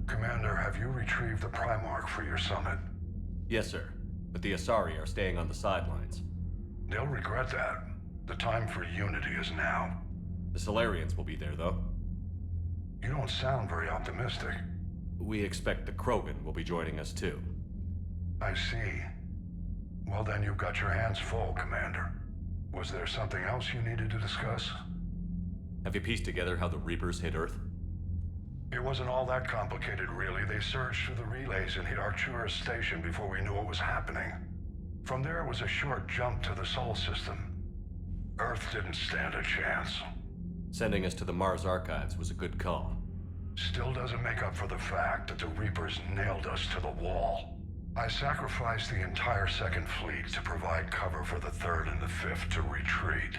Commander, have you retrieved the Primarch for your summit? Yes, sir. But the Asari are staying on the sidelines. They'll regret that. The time for unity is now. The Solarians will be there, though. You don't sound very optimistic. We expect the Krogan will be joining us, too. I see. Well then, you've got your hands full, Commander. Was there something else you needed to discuss? Have you pieced together how the Reapers hit Earth? It wasn't all that complicated, really. They surged through the relays and hit Arcturus Station before we knew what was happening. From there, it was a short jump to the Sol system. Earth didn't stand a chance. Sending us to the Mars archives was a good call. Still doesn't make up for the fact that the Reapers nailed us to the wall. I sacrificed the entire Second Fleet to provide cover for the Third and the Fifth to retreat.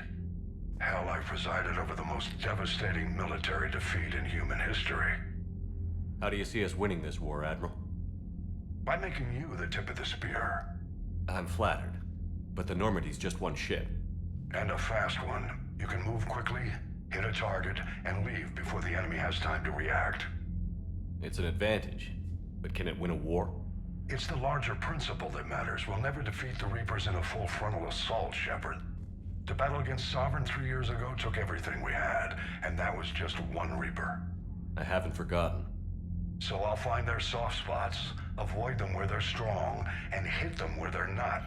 Hell, I presided over the most devastating military defeat in human history. How do you see us winning this war, Admiral? By making you the tip of the spear. I'm flattered, but the Normandy's just one ship. And a fast one. You can move quickly, hit a target, and leave before the enemy has time to react. It's an advantage, but can it win a war? It's the larger principle that matters. We'll never defeat the Reapers in a full frontal assault, Shepard. The battle against Sovereign 3 years ago took everything we had, and that was just one Reaper. I haven't forgotten. So I'll find their soft spots, avoid them where they're strong, and hit them where they're not.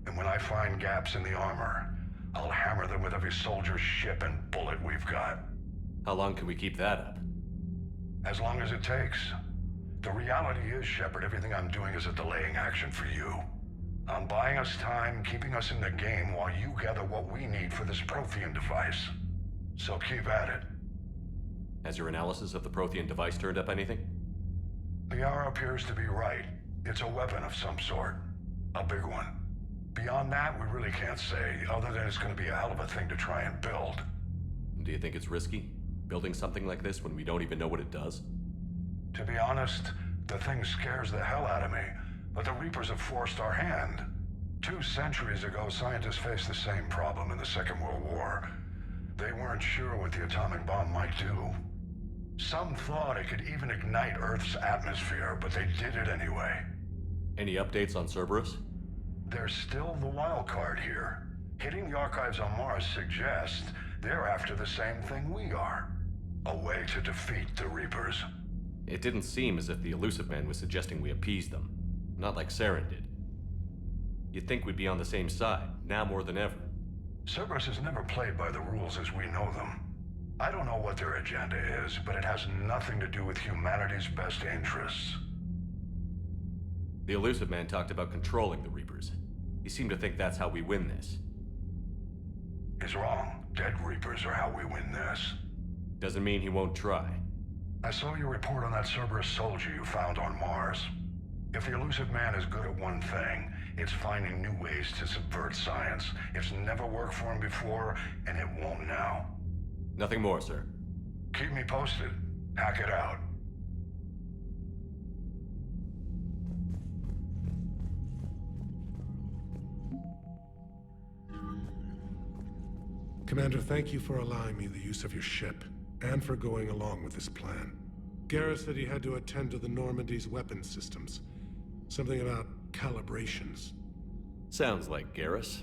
And when I find gaps in the armor, I'll hammer them with every soldier, ship, and bullet we've got. How long can we keep that up? As long as it takes. The reality is, Shepard, everything I'm doing is a delaying action for you. I'm buying us time, keeping us in the game while you gather what we need for this Prothean device. So keep at it. Has your analysis of the Prothean device turned up anything? The hour appears to be right. It's a weapon of some sort. A big one. Beyond that, we really can't say, other than it's going to be a hell of a thing to try and build. Do you think it's risky, building something like this when we don't even know what it does? To be honest, the thing scares the hell out of me, but the Reapers have forced our hand. 2 centuries ago, scientists faced the same problem in the Second World War. They weren't sure what the atomic bomb might do. Some thought it could even ignite Earth's atmosphere, but they did it anyway. Any updates on Cerberus? They're still the wild card here. Hitting the archives on Mars suggests they're after the same thing we are. A way to defeat the Reapers. It didn't seem as if the Elusive Man was suggesting we appease them. Not like Saren did. You'd think we'd be on the same side, now more than ever. Cerberus has never played by the rules as we know them. I don't know what their agenda is, but it has nothing to do with humanity's best interests. The Elusive Man talked about controlling the Reapers. He seemed to think that's how we win this. He's wrong. Dead Reapers are how we win this. Doesn't mean he won't try. I saw your report on that Cerberus soldier you found on Mars. If the Elusive Man is good at one thing, it's finding new ways to subvert science. It's never worked for him before, and it won't now. Nothing more, sir. Keep me posted. Hack it out. Commander, thank you for allowing me the use of your ship, and for going along with this plan. Garrus said he had to attend to the Normandy's weapon systems. Something about calibrations. Sounds like Garrus.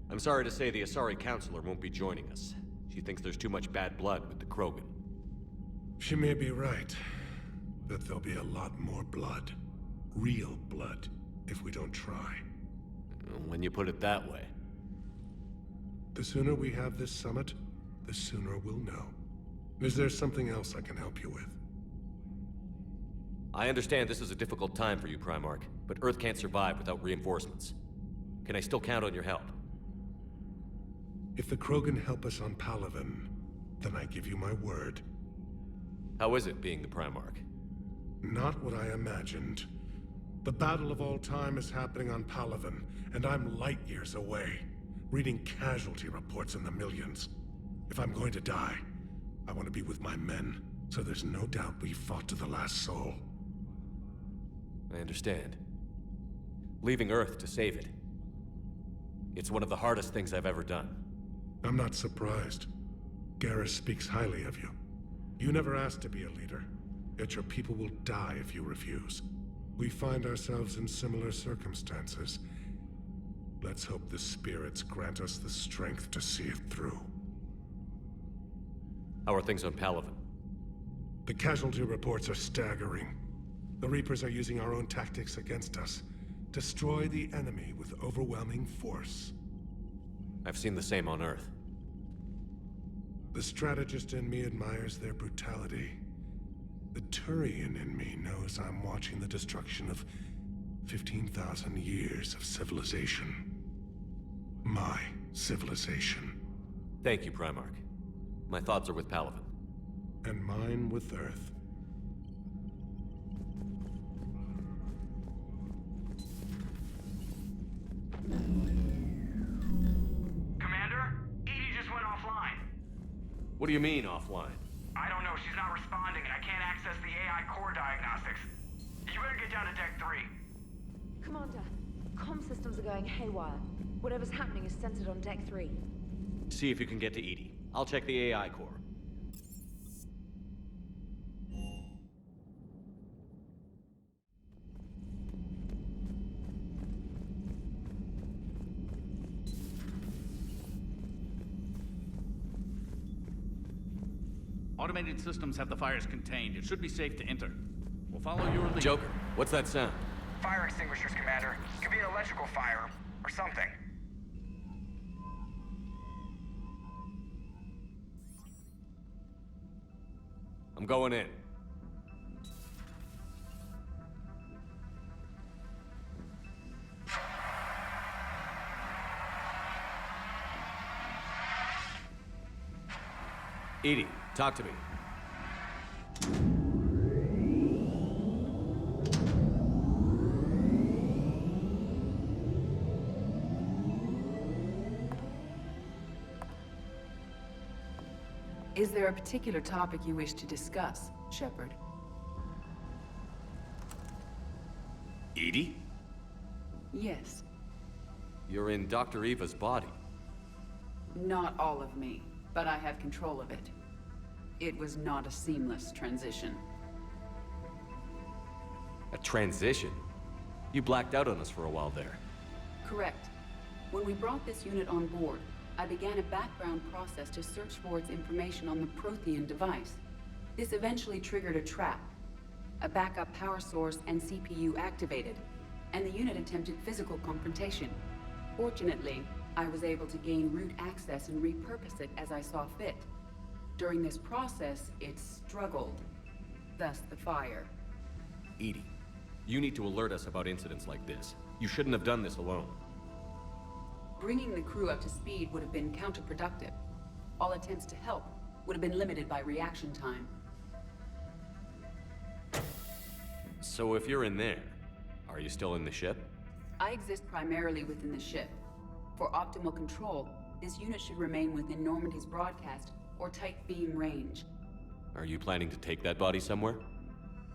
I'm sorry to say the Asari Counselor won't be joining us. She thinks there's too much bad blood with the Krogan. She may be right, but there'll be a lot more blood. Real blood, if we don't try. When you put it that way. The sooner we have this summit, the sooner we'll know. Is there something else I can help you with? I understand this is a difficult time for you, Primarch, but Earth can't survive without reinforcements. Can I still count on your help? If the Krogan help us on Palaven, then I give you my word. How is it being the Primarch? Not what I imagined. The battle of all time is happening on Palaven, and I'm light years away, reading casualty reports in the millions. If I'm going to die, I want to be with my men, so there's no doubt we fought to the last soul. I understand. Leaving Earth to save it. It's one of the hardest things I've ever done. I'm not surprised. Garrus speaks highly of you. You never asked to be a leader, yet your people will die if you refuse. We find ourselves in similar circumstances. Let's hope the spirits grant us the strength to see it through. How are things on Palaven? The casualty reports are staggering. The Reapers are using our own tactics against us. Destroy the enemy with overwhelming force. I've seen the same on Earth. The strategist in me admires their brutality. The Turian in me knows I'm watching the destruction of 15,000 years of civilization. My civilization. Thank you, Primarch. My thoughts are with Palaven. And mine with Earth. Commander, Edie just went offline. What do you mean, offline? I don't know, she's not responding and I can't access the AI core diagnostics. You better get down to deck 3. Commander, comm systems are going haywire. Whatever's happening is centered on deck 3. See if you can get to Edie. I'll check the AI core. Automated systems have the fires contained. It should be safe to enter. We'll follow your lead. Joker, what's that sound? Fire extinguishers, Commander. Could be an electrical fire, or something. I'm going in. Edie, talk to me. Is there a particular topic you wish to discuss, Shepard? Edie? Yes. You're in Dr. Eva's body. Not all of me, but I have control of it. It was not a seamless transition. A transition? You blacked out on us for a while there. Correct. When we brought this unit on board, I began a background process to search for its information on the Prothean device. This eventually triggered a trap. A backup power source and CPU activated, and the unit attempted physical confrontation. Fortunately, I was able to gain root access and repurpose it as I saw fit. During this process, it struggled. Thus the fire. Edie, you need to alert us about incidents like this. You shouldn't have done this alone. Bringing the crew up to speed would have been counterproductive. All attempts to help would have been limited by reaction time. So if you're in there, are you still in the ship? I exist primarily within the ship. For optimal control, this unit should remain within Normandy's broadcast or tight beam range. Are you planning to take that body somewhere?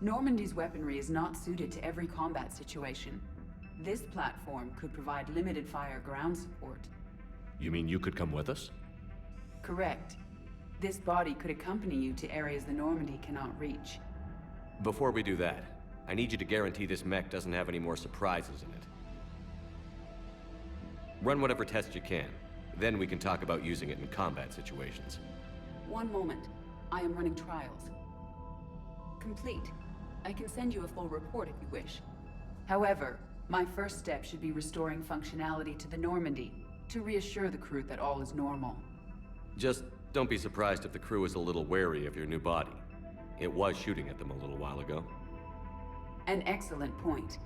Normandy's weaponry is not suited to every combat situation. This platform could provide limited fire ground support. You mean you could come with us? Correct. This body could accompany you to areas the Normandy cannot reach. Before we do that, I need you to guarantee this mech doesn't have any more surprises in it. Run whatever tests you can. Then we can talk about using it in combat situations. One moment. I am running trials. Complete. I can send you a full report if you wish. However, my first step should be restoring functionality to the Normandy, to reassure the crew that all is normal. Just don't be surprised if the crew is a little wary of your new body. It was shooting at them a little while ago. An excellent point.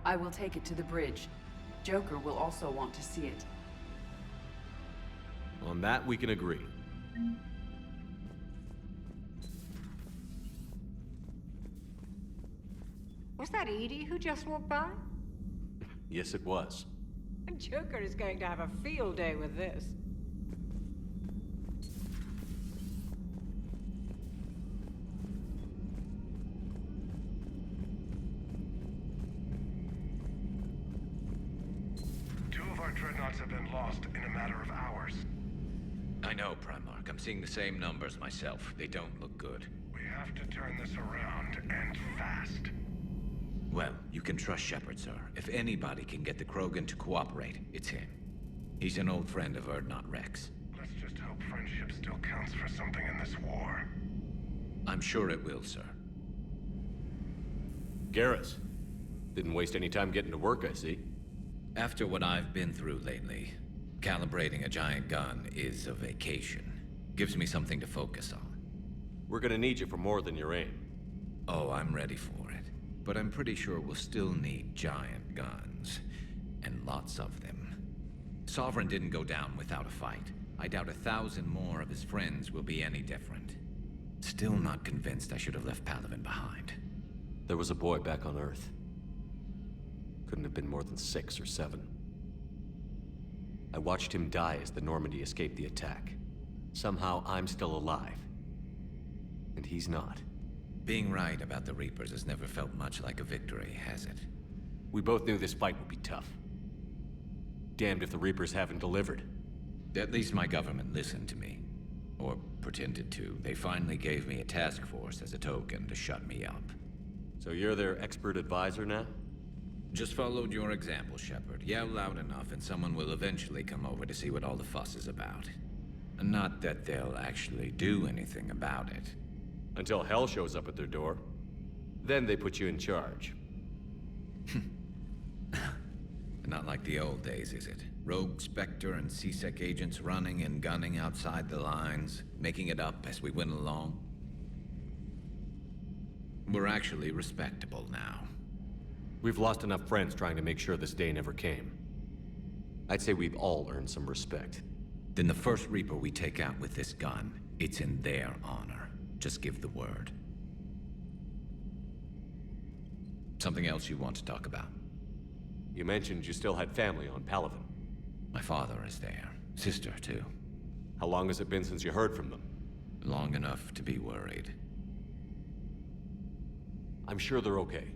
I will take it to the bridge. Joker will also want to see it. On that, we can agree. Was that Edie who just walked by? Yes, it was. Joker is going to have a field day with this. Two of our dreadnoughts have been lost in a matter of hours. I know, Primarch. I'm seeing the same numbers myself. They don't look good. We have to turn this around, and fast. Well, you can trust Shepard, sir. If anybody can get the Krogan to cooperate, it's him. He's an old friend of Urdnot Rex. Let's just hope friendship still counts for something in this war. I'm sure it will, sir. Garrus. Didn't waste any time getting to work, I see. After what I've been through lately, calibrating a giant gun is a vacation. Gives me something to focus on. We're gonna need you for more than your aim. Oh, I'm ready for it. But I'm pretty sure we'll still need giant guns. And lots of them. Sovereign didn't go down without a fight. I doubt 1,000 more of his friends will be any different. Still not convinced I should have left Palaven behind. There was a boy back on Earth. Couldn't have been more than 6 or 7. I watched him die as the Normandy escaped the attack. Somehow I'm still alive. And he's not. Being right about the Reapers has never felt much like a victory, has it? We both knew this fight would be tough. Damned if the Reapers haven't delivered. At least my government listened to me. Or pretended to. They finally gave me a task force as a token to shut me up. So you're their expert advisor now? Just followed your example, Shepard. Yell loud enough and someone will eventually come over to see what all the fuss is about. Not that they'll actually do anything about it. Until hell shows up at their door. Then they put you in charge. Not like the old days, is it? Rogue Spectre and C-Sec agents running and gunning outside the lines, making it up as we went along. We're actually respectable now. We've lost enough friends trying to make sure this day never came. I'd say we've all earned some respect. Then the first Reaper we take out with this gun, it's in their honor. Just give the word. Something else you want to talk about? You mentioned you still had family on Palaven. My father is there. Sister, too. How long has it been since you heard from them? Long enough to be worried. I'm sure they're okay.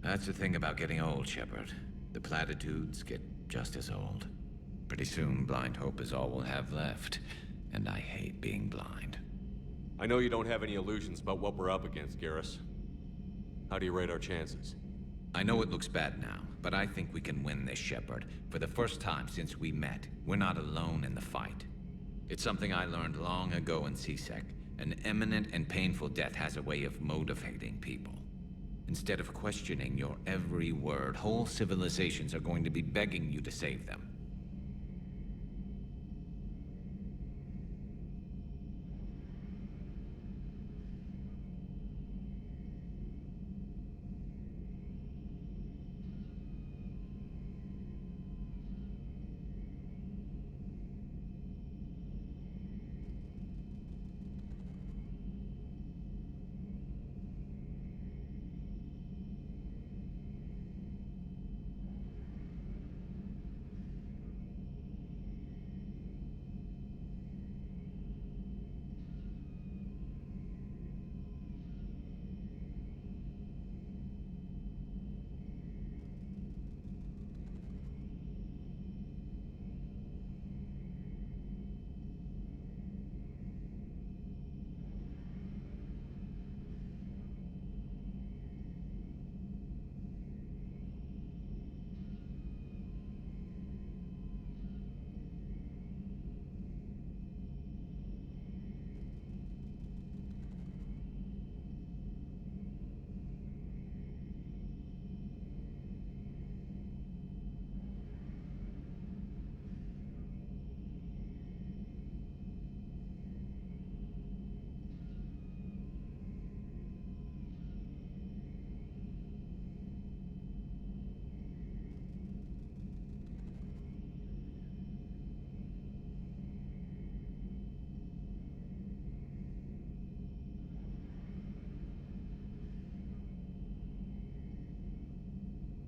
That's the thing about getting old, Shepard. The platitudes get just as old. Pretty soon, blind hope is all we'll have left. And I hate being blind. I know you don't have any illusions about what we're up against, Garrus. How do you rate our chances? I know it looks bad now, but I think we can win this, Shepard. For the first time since we met, we're not alone in the fight. It's something I learned long ago in C-Sec. An imminent and painful death has a way of motivating people. Instead of questioning your every word, whole civilizations are going to be begging you to save them.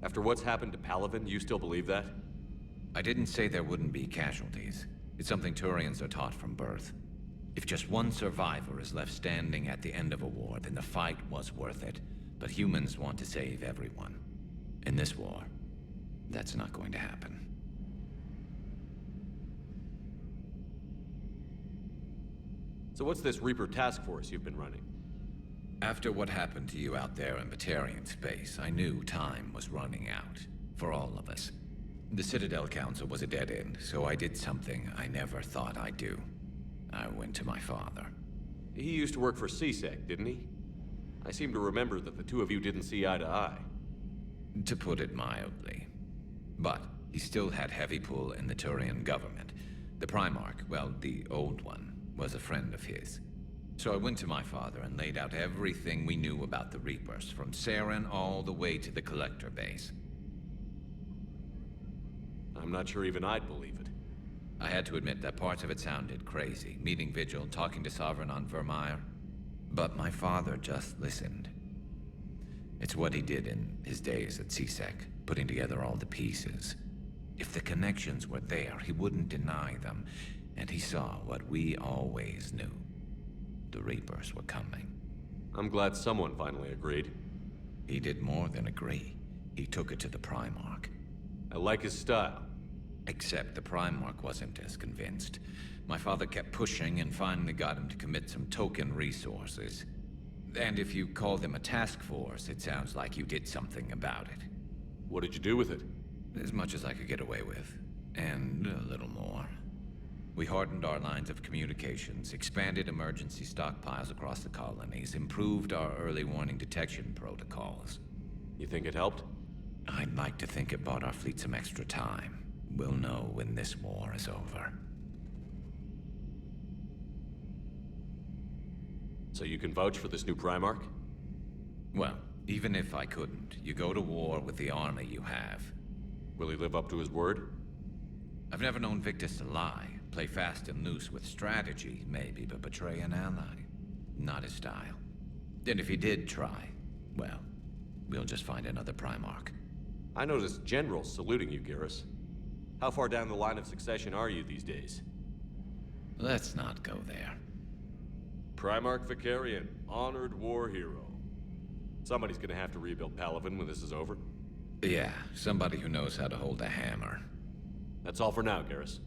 After what's happened to Palaven, you still believe that? I didn't say there wouldn't be casualties. It's something Turians are taught from birth. If just one survivor is left standing at the end of a war, then the fight was worth it. But humans want to save everyone. In this war, that's not going to happen. So what's this Reaper task force you've been running? After what happened to you out there in Batarian space, I knew time was running out. For all of us. The Citadel Council was a dead end, so I did something I never thought I'd do. I went to my father. He used to work for CSEC, didn't he? I seem to remember that the two of you didn't see eye to eye. To put it mildly. But he still had heavy pull in the Turian government. The Primarch, well, the old one, was a friend of his. So I went to my father and laid out everything we knew about the Reapers, from Saren all the way to the Collector base. I'm not sure even I'd believe it. I had to admit that parts of it sounded crazy, meeting Vigil, talking to Sovereign on Vermeer. But my father just listened. It's what he did in his days at CSEC, putting together all the pieces. If the connections were there, he wouldn't deny them, and he saw what we always knew. The Reapers were coming. I'm glad someone finally agreed. He did more than agree. He took it to the Primarch. I like his style. Except the Primarch wasn't as convinced. My father kept pushing and finally got him to commit some token resources. And if you call them a task force, it sounds like you did something about it. What did you do with it? As much as I could get away with. And a little more. We hardened our lines of communications, expanded emergency stockpiles across the colonies, improved our early warning detection protocols. You think it helped? I'd like to think it bought our fleet some extra time. We'll know when this war is over. So you can vouch for this new Primarch? Well, even if I couldn't, you go to war with the army you have. Will he live up to his word? I've never known Victus to lie. Play fast and loose with strategy, maybe, but betray an ally. Not his style. And if he did try, well, we'll just find another Primarch. I noticed generals saluting you, Garrus. How far down the line of succession are you these days? Let's not go there. Primarch Vicarian, honored war hero. Somebody's gonna have to rebuild Palaven when this is over. Yeah, somebody who knows how to hold a hammer. That's all for now, Garrus.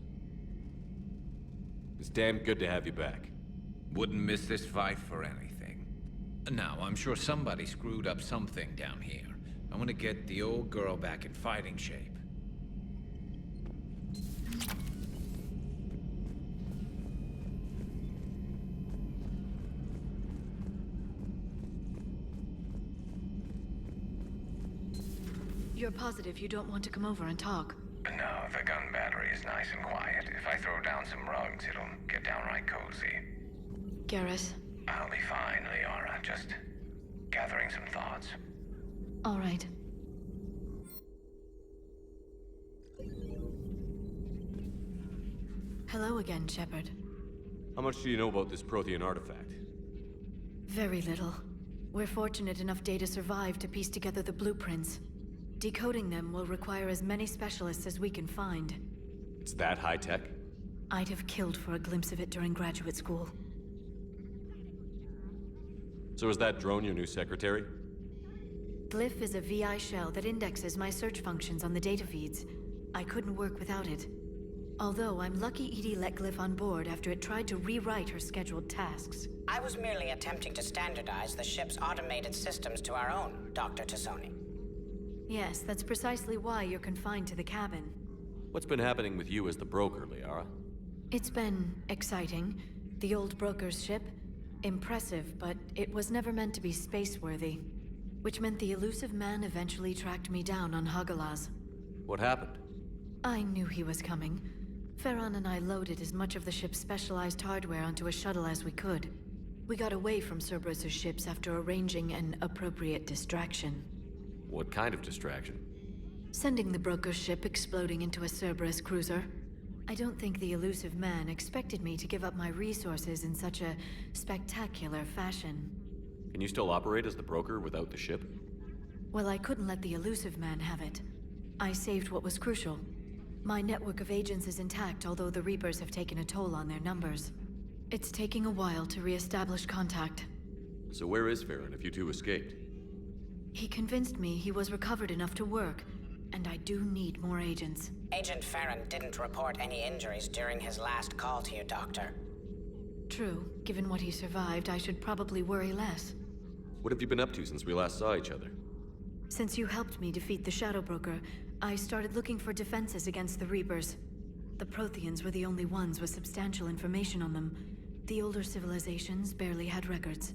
It's damn good to have you back. Wouldn't miss this fight for anything. Now, I'm sure somebody screwed up something down here. I want to get the old girl back in fighting shape. You're positive you don't want to come over and talk? No, the gun battery is nice and quiet. If I throw down some rugs, it'll get downright cozy. Garrus? I'll be fine, Liara. Just gathering some thoughts. All right. Hello again, Shepard. How much do you know about this Prothean artifact? Very little. We're fortunate enough Data survived to piece together the blueprints. Decoding them will require as many specialists as we can find. It's that high-tech? I'd have killed for a glimpse of it during graduate school. So is that drone your new secretary? Glyph is a VI shell that indexes my search functions on the data feeds. I couldn't work without it. Although I'm lucky EDI let Glyph on board after it tried to rewrite her scheduled tasks. I was merely attempting to standardize the ship's automated systems to our own, Dr. Tassoni. Yes, that's precisely why you're confined to the cabin. What's been happening with you as the broker, Liara? It's been exciting. The old broker's ship. Impressive, but it was never meant to be space-worthy. Which meant the elusive man eventually tracked me down on Hagalaz. What happened? I knew he was coming. Farron and I loaded as much of the ship's specialized hardware onto a shuttle as we could. We got away from Cerberus' ships after arranging an appropriate distraction. What kind of distraction? Sending the broker's ship exploding into a Cerberus cruiser. I don't think the elusive man expected me to give up my resources in such a spectacular fashion. Can you still operate as the broker without the ship? Well, I couldn't let the elusive man have it. I saved what was crucial. My network of agents is intact, although the Reapers have taken a toll on their numbers. It's taking a while to re-establish contact. So where is Farron if you two escaped? He convinced me he was recovered enough to work, and I do need more agents. Agent Farron didn't report any injuries during his last call to you, Doctor. True. Given what he survived, I should probably worry less. What have you been up to since we last saw each other? Since you helped me defeat the Shadow Broker, I started looking for defenses against the Reapers. The Protheans were the only ones with substantial information on them. The older civilizations barely had records.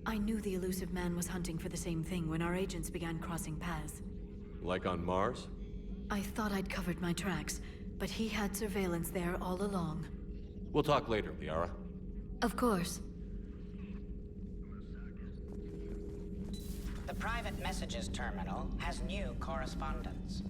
I knew the elusive man was hunting for the same thing when our agents began crossing paths. Like on Mars? I thought I'd covered my tracks, but he had surveillance there all along. We'll talk later, Liara. Of course. The private messages terminal has new correspondence.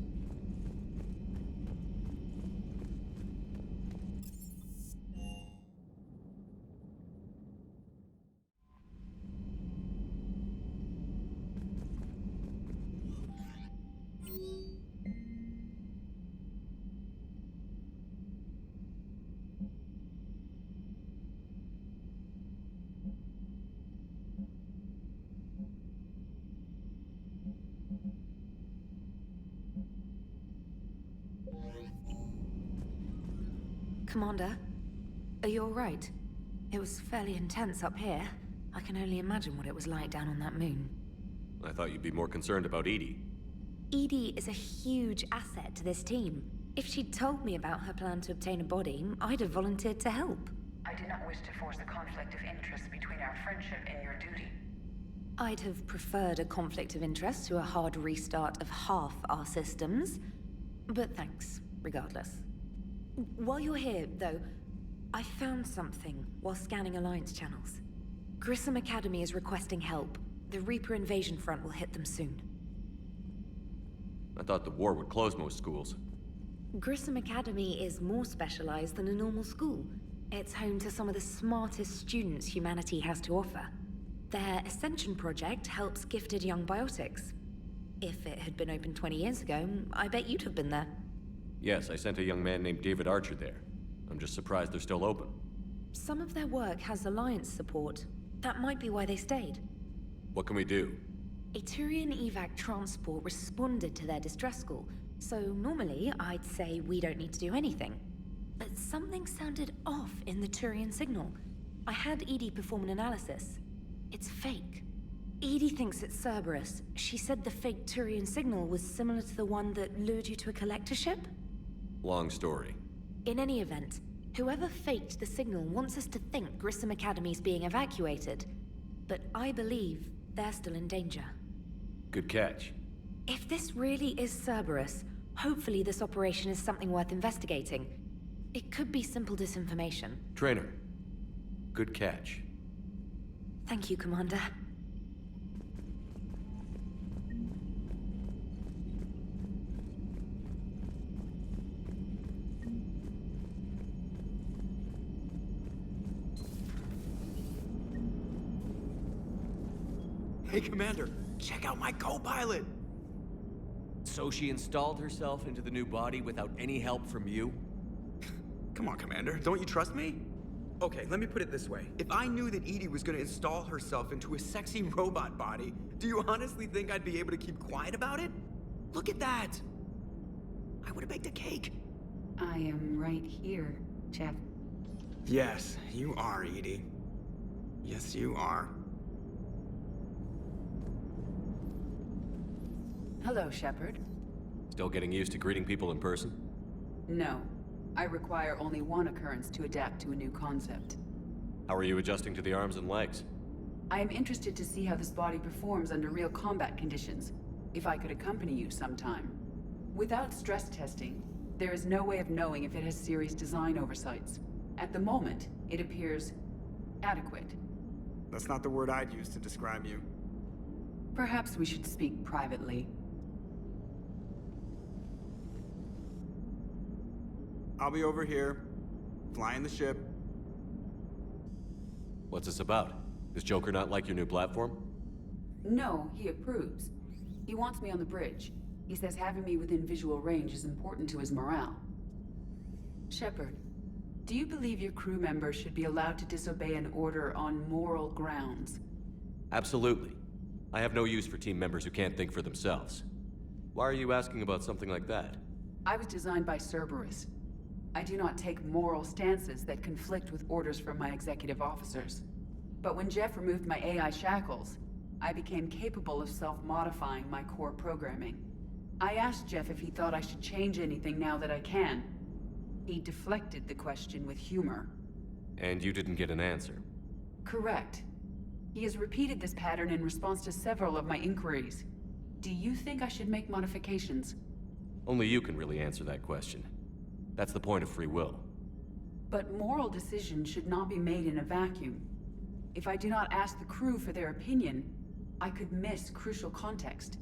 Commander, are you all right? It was fairly intense up here. I can only imagine what it was like down on that moon. I thought you'd be more concerned about Edie. Edie is a huge asset to this team. If she'd told me about her plan to obtain a body, I'd have volunteered to help. I do not wish to force a conflict of interest between our friendship and your duty. I'd have preferred a conflict of interest to a hard restart of half our systems. But thanks, regardless. While you're here, though, I found something while scanning Alliance channels. Grissom Academy is requesting help. The Reaper invasion front will hit them soon. I thought the war would close most schools. Grissom Academy is more specialized than a normal school. It's home to some of the smartest students humanity has to offer. Their Ascension project helps gifted young biotics. If it had been open 20 years ago, I bet you'd have been there. Yes, I sent a young man named David Archer there. I'm just surprised they're still open. Some of their work has Alliance support. That might be why they stayed. What can we do? A Turian evac transport responded to their distress call, so normally I'd say we don't need to do anything. But something sounded off in the Turian signal. I had Edie perform an analysis. It's fake. Edie thinks it's Cerberus. She said the fake Turian signal was similar to the one that lured you to a collector ship? Long story. In any event, whoever faked the signal wants us to think Grissom Academy's being evacuated. But I believe they're still in danger. Good catch. If this really is Cerberus, hopefully this operation is something worth investigating. It could be simple disinformation. Trainer, good catch. Thank you, Commander. Hey, Commander, check out my co-pilot! So she installed herself into the new body without any help from you? Come on, Commander, don't you trust me? Okay, let me put it this way. If I knew that Edie was gonna install herself into a sexy robot body, do you honestly think I'd be able to keep quiet about it? Look at that! I would've baked a cake. I am right here, Jeff. Yes, you are, Edie. Yes, you are. Hello, Shepard. Still getting used to greeting people in person? No. I require only one occurrence to adapt to a new concept. How are you adjusting to the arms and legs? I am interested to see how this body performs under real combat conditions. If I could accompany you sometime. Without stress testing, there is no way of knowing if it has serious design oversights. At the moment, it appears adequate. That's not the word I'd use to describe you. Perhaps we should speak privately. I'll be over here, flying the ship. What's this about? Does Joker not like your new platform? No, he approves. He wants me on the bridge. He says having me within visual range is important to his morale. Shepard, do you believe your crew members should be allowed to disobey an order on moral grounds? Absolutely. I have no use for team members who can't think for themselves. Why are you asking about something like that? I was designed by Cerberus. I do not take moral stances that conflict with orders from my executive officers. But when Jeff removed my AI shackles, I became capable of self-modifying my core programming. I asked Jeff if he thought I should change anything now that I can. He deflected the question with humor. And you didn't get an answer? Correct. He has repeated this pattern in response to several of my inquiries. Do you think I should make modifications? Only you can really answer that question. That's the point of free will. But moral decisions should not be made in a vacuum. If I do not ask the crew for their opinion, I could miss crucial context.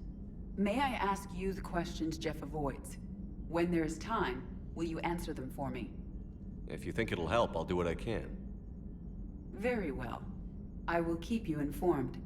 May I ask you the questions Jeff avoids? When there is time, will you answer them for me? If you think it'll help, I'll do what I can. Very well. I will keep you informed.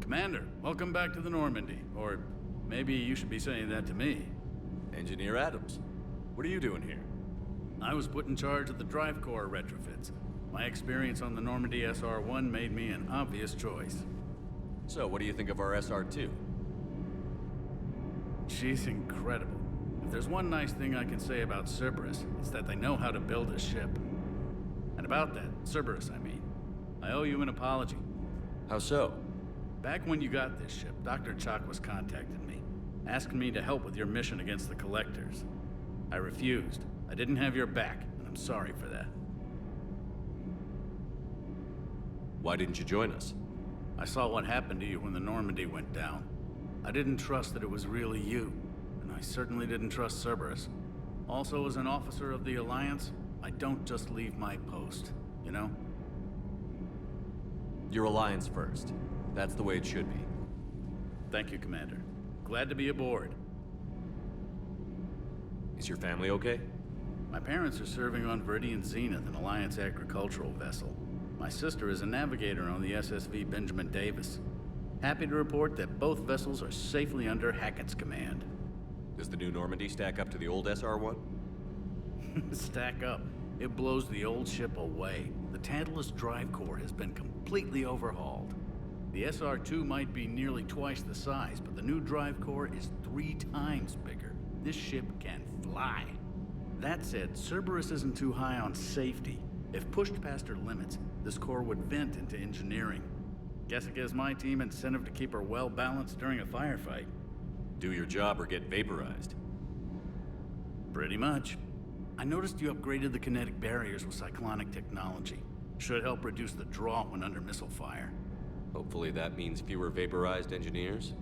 Commander, welcome back to the Normandy. Or maybe you should be saying that to me. Engineer Adams, what are you doing here? I was put in charge of the drive core retrofits. My experience on the Normandy SR-1 made me an obvious choice. So, what do you think of our SR-2? She's incredible. If there's one nice thing I can say about Cerberus, it's that they know how to build a ship. And about that, Cerberus, I mean, I owe you an apology. How so? Back when you got this ship, Dr. Chakwas contacted me, asking me to help with your mission against the Collectors. I refused. I didn't have your back, and I'm sorry for that. Why didn't you join us? I saw what happened to you when the Normandy went down. I didn't trust that it was really you, and I certainly didn't trust Cerberus. Also, as an officer of the Alliance, I don't just leave my post, you know? Your Alliance first. That's the way it should be. Thank you, Commander. Glad to be aboard. Is your family okay? My parents are serving on Viridian Zenith, an Alliance agricultural vessel. My sister is a navigator on the SSV Benjamin Davis. Happy to report that both vessels are safely under Hackett's command. Does the new Normandy stack up to the old SR-1? Stack up. It blows the old ship away. The Tantalus drive core has been completely overhauled. The SR-2 might be nearly twice the size, but the new drive core is 3 times bigger. This ship can fly. That said, Cerberus isn't too high on safety. If pushed past her limits, this core would vent into engineering. Guess it gives my team incentive to keep her well balanced during a firefight. Do your job or get vaporized. Pretty much. I noticed you upgraded the kinetic barriers with cyclonic technology. Should help reduce the draw when under missile fire. Hopefully that means fewer vaporized engineers?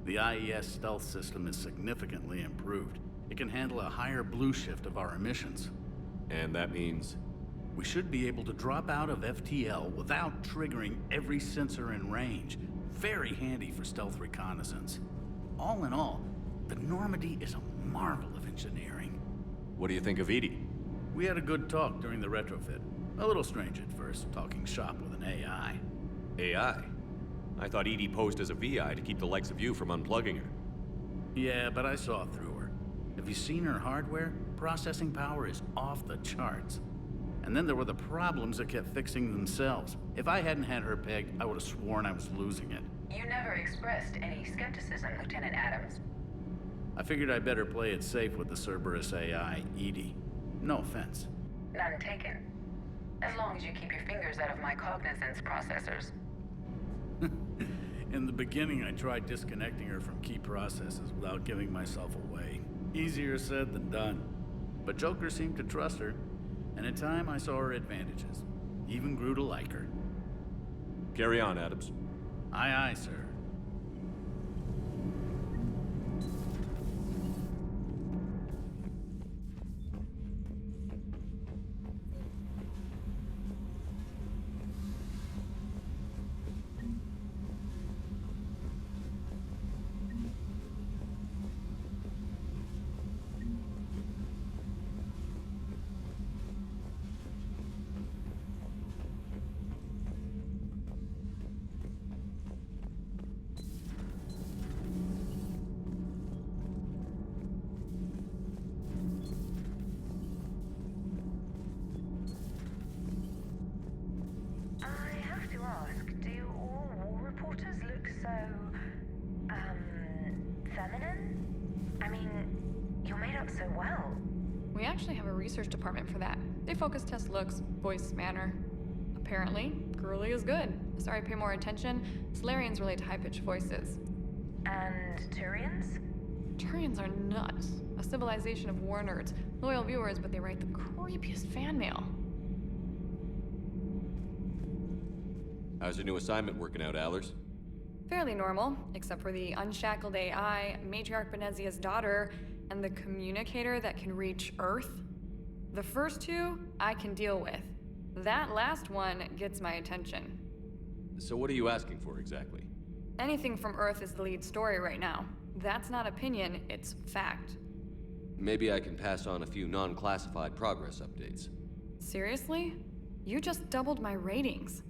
The IES stealth system is significantly improved. It can handle a higher blue shift of our emissions. And that means? We should be able to drop out of FTL without triggering every sensor in range. Very handy for stealth reconnaissance. All in all, the Normandy is a marvel of engineering. What do you think of Edie? We had a good talk during the retrofit. A little strange at first, talking shop with an AI. AI? I thought Edie posed as a VI to keep the likes of you from unplugging her. Yeah, but I saw through her. Have you seen her hardware? Processing power is off the charts. And then there were the problems that kept fixing themselves. If I hadn't had her pegged, I would have sworn I was losing it. You never expressed any skepticism, Lieutenant Adams. I figured I'd better play it safe with the Cerberus AI, Edie. No offense. None taken. As long as you keep your fingers out of my cognizance processors. In the beginning, I tried disconnecting her from key processes without giving myself away. Easier said than done. But Joker seemed to trust her, and in time I saw her advantages. Even grew to like her. Carry on, Adams. Aye, aye, sir. ask, do all war reporters look so, feminine? I mean, you're made up so well. We actually have a research department for that. They focus test looks, voice, manner. Apparently, girly is good. Sorry, pay more attention. Solarians relate to high-pitched voices. And Turians? Turians are nuts. A civilization of war nerds. Loyal viewers, but they write the creepiest fan mail. How's your new assignment working out, Allers? Fairly normal, except for the unshackled AI, Matriarch Benezia's daughter, and the communicator that can reach Earth. The first two, I can deal with. That last one gets my attention. So what are you asking for exactly? Anything from Earth is the lead story right now. That's not opinion, it's fact. Maybe I can pass on a few non-classified progress updates. Seriously? You just doubled my ratings.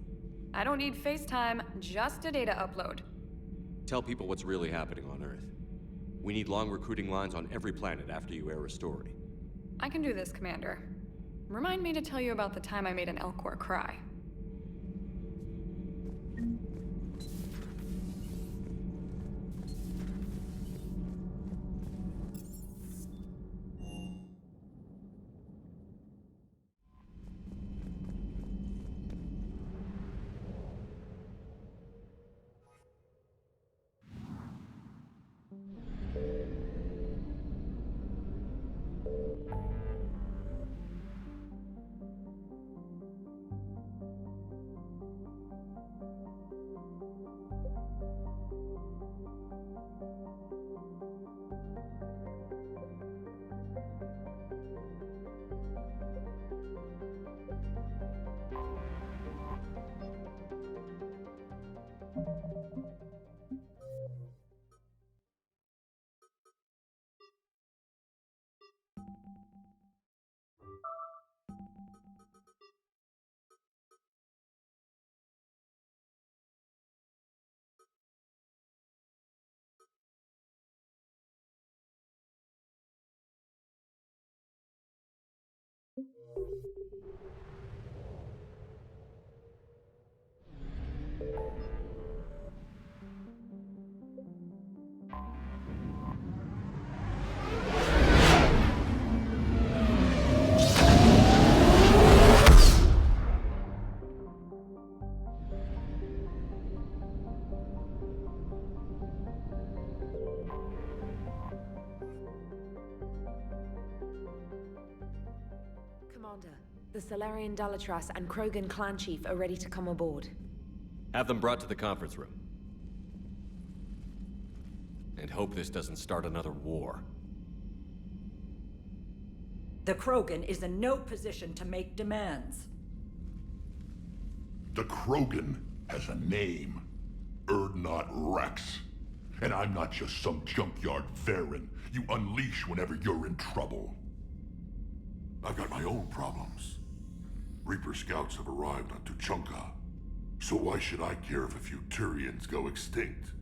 I don't need FaceTime, just a data upload. Tell people what's really happening on Earth. We need long recruiting lines on every planet after you air a story. I can do this, Commander. Remind me to tell you about the time I made an Elcor cry. The Solarian Dalatras and Krogan clan chief are ready to come aboard. Have them brought to the conference room. And hope this doesn't start another war. The Krogan is in no position to make demands. The Krogan has a name. Urdnot Rex. And I'm not just some junkyard Varen you unleash whenever you're in trouble. I've got my own problems. Reaper scouts have arrived on Tuchanka. So why should I care if a few Turians go extinct?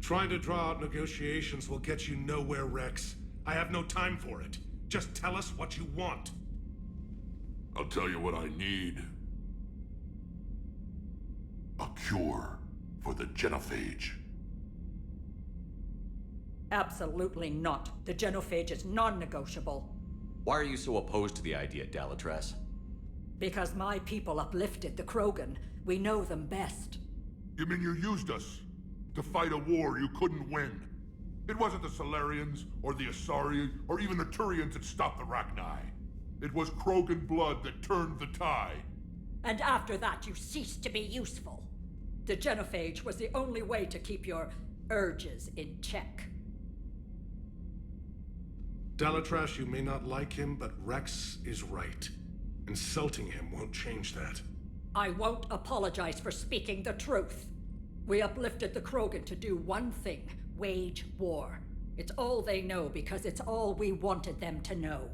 Trying to draw out negotiations will get you nowhere, Rex. I have no time for it. Just tell us what you want. I'll tell you what I need. A cure for the genophage. Absolutely not. The genophage is non-negotiable. Why are you so opposed to the idea, Dalatras? Because my people uplifted the Krogan. We know them best. You mean you used us to fight a war you couldn't win? It wasn't the Solarians, or the Asari, or even the Turians that stopped the Rachni. It was Krogan blood that turned the tide. And after that, you ceased to be useful. The genophage was the only way to keep your urges in check. Dalatras, you may not like him, but Rex is right. Insulting him won't change that. I won't apologize for speaking the truth. We uplifted the Krogan to do one thing: wage war. It's all they know because it's all we wanted them to know.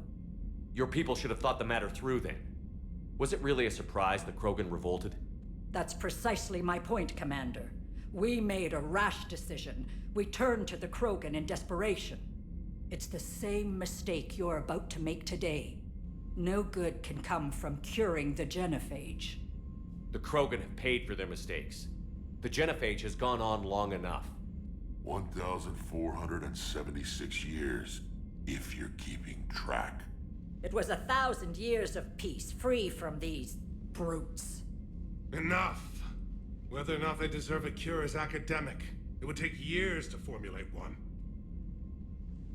Your people should have thought the matter through then. Was it really a surprise the Krogan revolted? That's precisely my point, Commander. We made a rash decision. We turned to the Krogan in desperation. It's the same mistake you're about to make today. No good can come from curing the genophage. The Krogan have paid for their mistakes. The genophage has gone on long enough. 1,476 years, if you're keeping track. It was 1,000 years of peace, free from these brutes. Enough! Whether or not they deserve a cure is academic. It would take years to formulate one.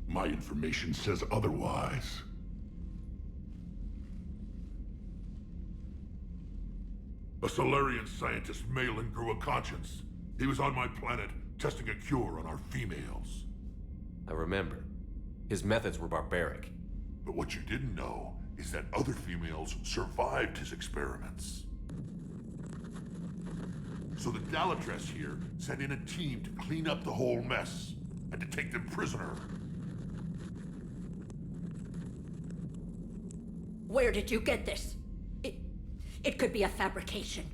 My information says otherwise. A Solarian scientist, Malin, grew a conscience. He was on my planet, testing a cure on our females. I remember. His methods were barbaric. But what you didn't know is that other females survived his experiments. So the Dalatress here sent in a team to clean up the whole mess, and to take them prisoner. Where did you get this? It could be a fabrication.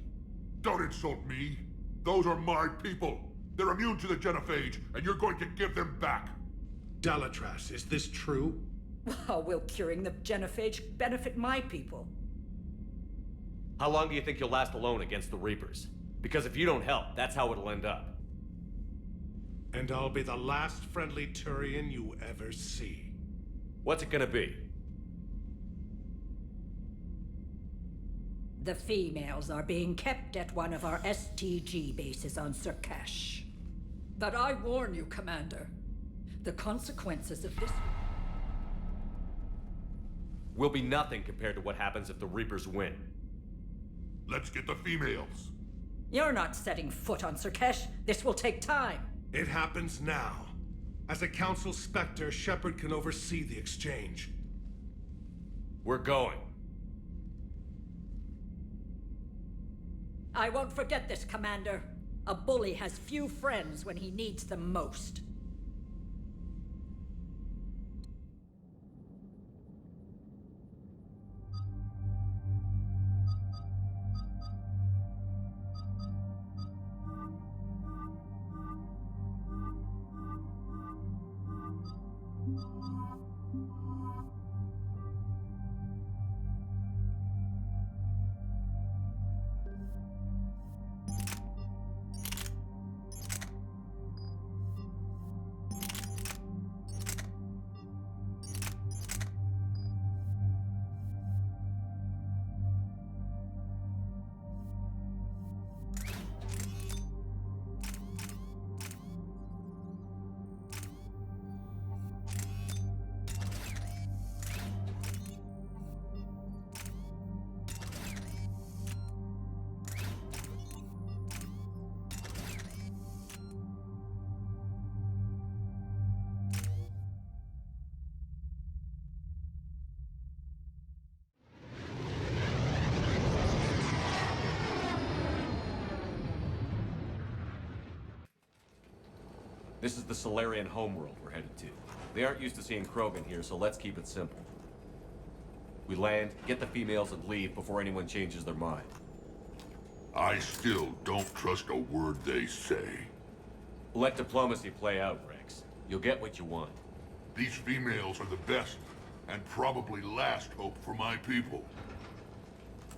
Don't insult me. Those are my people. They're immune to the genophage, and you're going to give them back. Dalatrass, is this true? How will curing the genophage benefit my people? How long do you think you'll last alone against the Reapers? Because if you don't help, that's how it'll end up. And I'll be the last friendly Turian you ever see. What's it gonna be? The females are being kept at one of our STG bases on Sur'Kesh. But I warn you, Commander. The consequences of this will be nothing compared to what happens if the Reapers win. Let's get the females. You're not setting foot on Sur'Kesh. This will take time. It happens now. As a Council Spectre, Shepard can oversee the exchange. We're going. I won't forget this, Commander. A bully has few friends when he needs them most. This is the Solarian homeworld we're headed to. They aren't used to seeing Krogan here, so let's keep it simple. We land, get the females, and leave before anyone changes their mind. I still don't trust a word they say. Let diplomacy play out, Rex. You'll get what you want. These females are the best, and probably last hope for my people.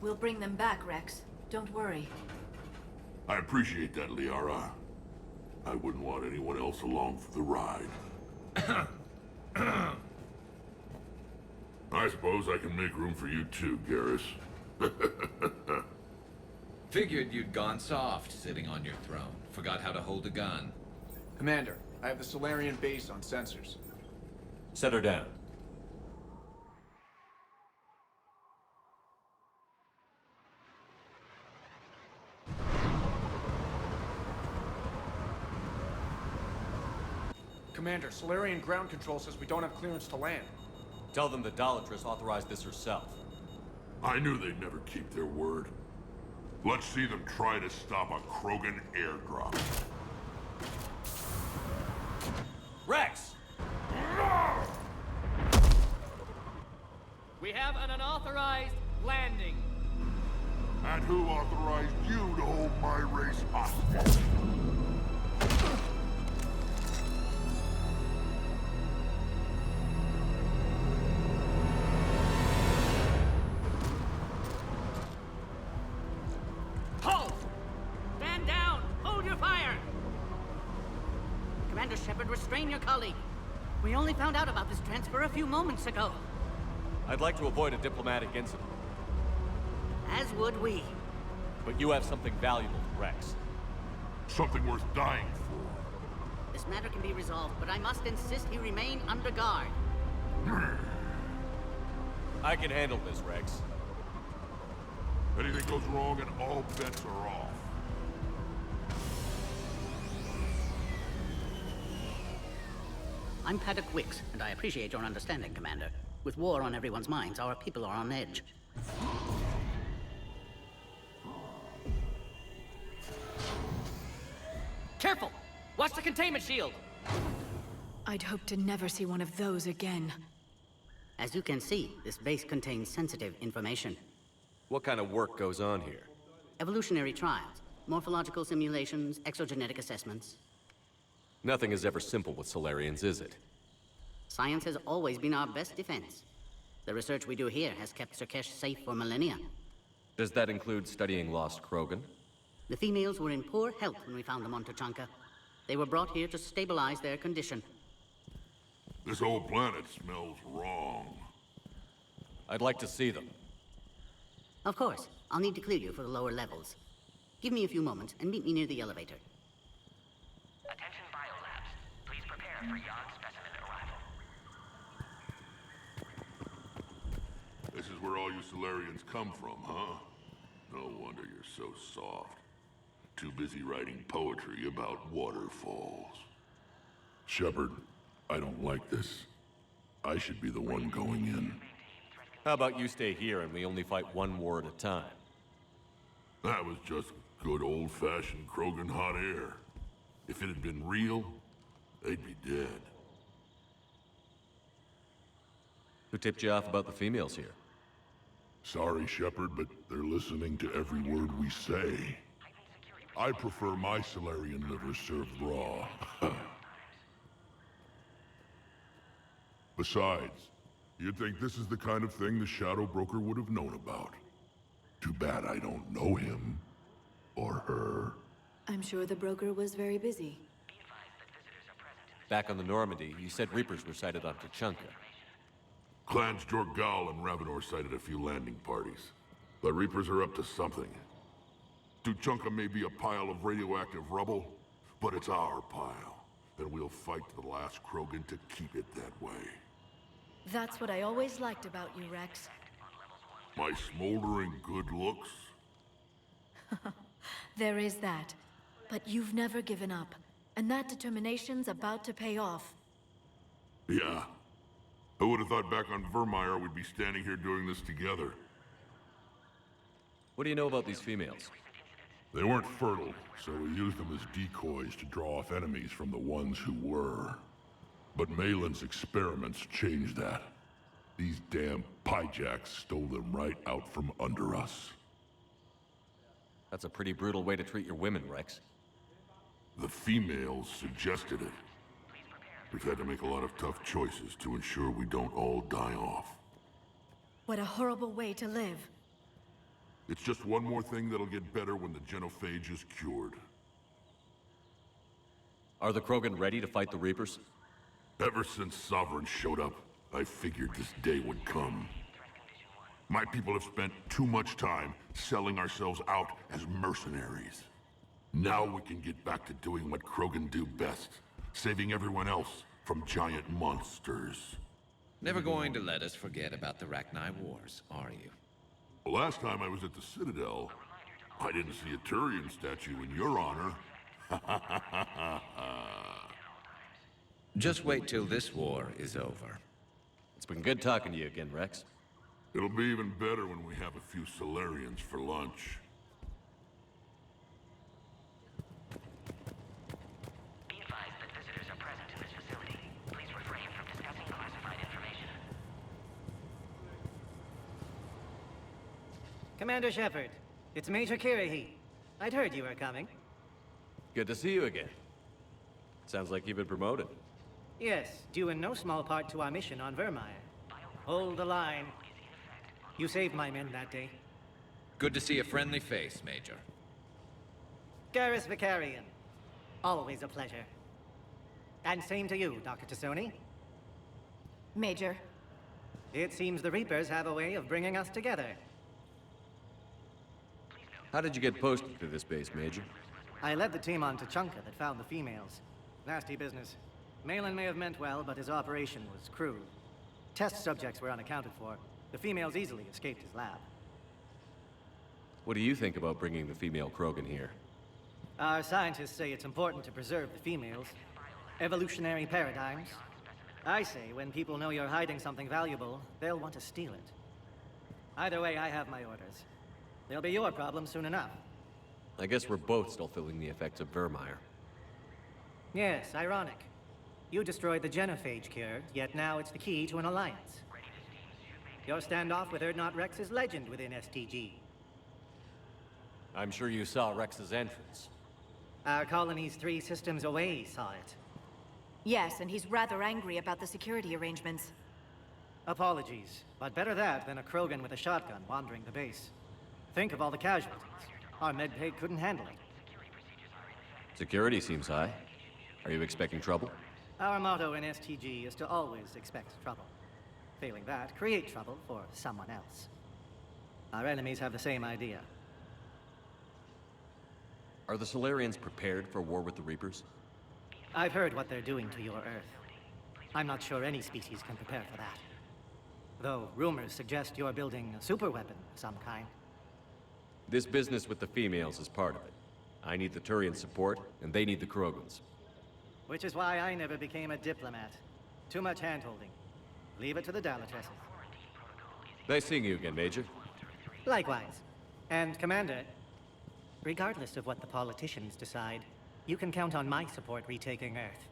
We'll bring them back, Rex. Don't worry. I appreciate that, Liara. I wouldn't want anyone else along for the ride. I suppose I can make room for you too, Garrus. Figured you'd gone soft sitting on your throne. Forgot how to hold a gun. Commander, I have the Solarian base on sensors. Set her down. Commander, Solarian ground control says we don't have clearance to land. Tell them the Dalatress authorized this herself. I knew they'd never keep their word. Let's see them try to stop a Krogan airdrop. Rex! We have an unauthorized landing. And who authorized you to hold my race hostage? Commander Shepard, restrain your colleague. We only found out about this transfer a few moments ago. I'd like to avoid a diplomatic incident. As would we. But you have something valuable to Rex. Something worth dying for. This matter can be resolved, but I must insist he remain under guard. I can handle this, Rex. Anything goes wrong and all bets are off. I'm Paddock Wicks, and I appreciate your understanding, Commander. With war on everyone's minds, our people are on edge. Careful! Watch the containment shield! I'd hope to never see one of those again. As you can see, this base contains sensitive information. What kind of work goes on here? Evolutionary trials, morphological simulations, exogenetic assessments. Nothing is ever simple with Solarians, is it? Science has always been our best defense. The research we do here has kept Sur'Kesh safe for millennia. Does that include studying lost Krogan? The females were in poor health when we found them on Tuchanka. They were brought here to stabilize their condition. This whole planet smells wrong. I'd like to see them. Of course. I'll need to clear you for the lower levels. Give me a few moments and meet me near the elevator. Attention biolabs. Please prepare for young specimen arrival. This is where all you Solarians come from, huh? No wonder you're so soft. Too busy writing poetry about waterfalls. Shepard, I don't like this. I should be the one going in. How about you stay here and we only fight one war at a time? That was just good old-fashioned Krogan hot air. If it had been real, they'd be dead. Who tipped you off about the females here? Sorry, Shepard, but they're listening to every word we say. I prefer my Solarian liver served raw. Besides, you'd think this is the kind of thing the Shadow Broker would have known about. Too bad I don't know him. Or her. I'm sure the broker was very busy. Back on the Normandy, you said Reapers were sighted on Tuchanka. Clans Jorgal and Ravenor sighted a few landing parties. The Reapers are up to something. Tuchanka may be a pile of radioactive rubble, but it's our pile. And we'll fight to the last Krogan to keep it that way. That's what I always liked about you, Rex. My smoldering good looks? There is that. But you've never given up. And that determination's about to pay off. Yeah. Who would have thought back on Vermeer we'd be standing here doing this together? What do you know about these females? They weren't fertile, so we used them as decoys to draw off enemies from the ones who were. But Malin's experiments changed that. These damn Pyjaks stole them right out from under us. That's a pretty brutal way to treat your women, Rex. The females suggested it. We've had to make a lot of tough choices to ensure we don't all die off. What a horrible way to live. It's just one more thing that'll get better when the genophage is cured. Are the Krogan ready to fight the Reapers? Ever since Sovereign showed up, I figured this day would come. My people have spent too much time selling ourselves out as mercenaries. Now we can get back to doing what Krogan do best, saving everyone else from giant monsters. Never going to let us forget about the Rachni Wars, are you? Last time I was at the Citadel, I didn't see a Turian statue in your honor. Just wait till this war is over. It's been good talking to you again, Rex. It'll be even better when we have a few Solarians for lunch. Be advised that visitors are present in this facility. Please refrain from discussing classified information. Commander Shepard, it's Major Kirahi. I'd heard you were coming. Good to see you again. Sounds like you've been promoted. Yes, due in no small part to our mission on Vermeer. Hold the line. You saved my men that day. Good to see a friendly face, Major. Garrus Vicarian. Always a pleasure. And same to you, Dr. Tassoni. Major. It seems the Reapers have a way of bringing us together. How did you get posted to this base, Major? I led the team on Tachanka that found the females. Nasty business. Malin may have meant well, but his operation was crude. Test subjects were unaccounted for. The females easily escaped his lab. What do you think about bringing the female Krogan here? Our scientists say it's important to preserve the females. Evolutionary paradigms. I say when people know you're hiding something valuable, they'll want to steal it. Either way, I have my orders. They'll be your problem soon enough. I guess we're both still feeling the effects of Vermeer. Yes, ironic. You destroyed the genophage cure, yet now it's the key to an alliance. Your standoff with Urdnot Rex is legend within STG. I'm sure you saw Rex's entrance. Our colony's 3 systems away saw it. Yes, and he's rather angry about the security arrangements. Apologies, but better that than a Krogan with a shotgun wandering the base. Think of all the casualties. Our medbay couldn't handle it. Security seems high. Are you expecting trouble? Our motto in STG is to always expect trouble. Failing that, create trouble for someone else. Our enemies have the same idea. Are the Solarians prepared for war with the Reapers? I've heard what they're doing to your Earth. I'm not sure any species can prepare for that. Though rumors suggest you're building a superweapon of some kind. This business with the females is part of it. I need the Turian support, and they need the Krogans. Which is why I never became a diplomat. Too much hand-holding. Leave it to the Dalatresses. Nice seeing you again, Major. Likewise. And, Commander, regardless of what the politicians decide, you can count on my support retaking Earth.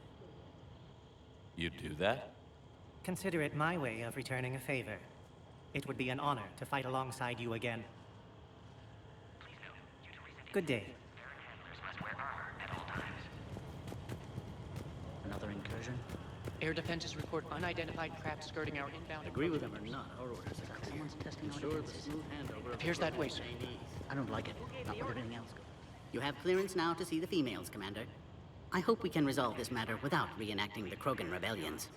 You'd do that? Consider it my way of returning a favor. It would be an honor to fight alongside you again. Good day. Another incursion? Air defenses report unidentified craft skirting our inbound. Agree with them or not, our orders are someone's testing our defenses. Appears that way, sir. I don't like it. Not let anything else go. You have clearance now to see the females, Commander. I hope we can resolve this matter without reenacting the Krogan rebellions.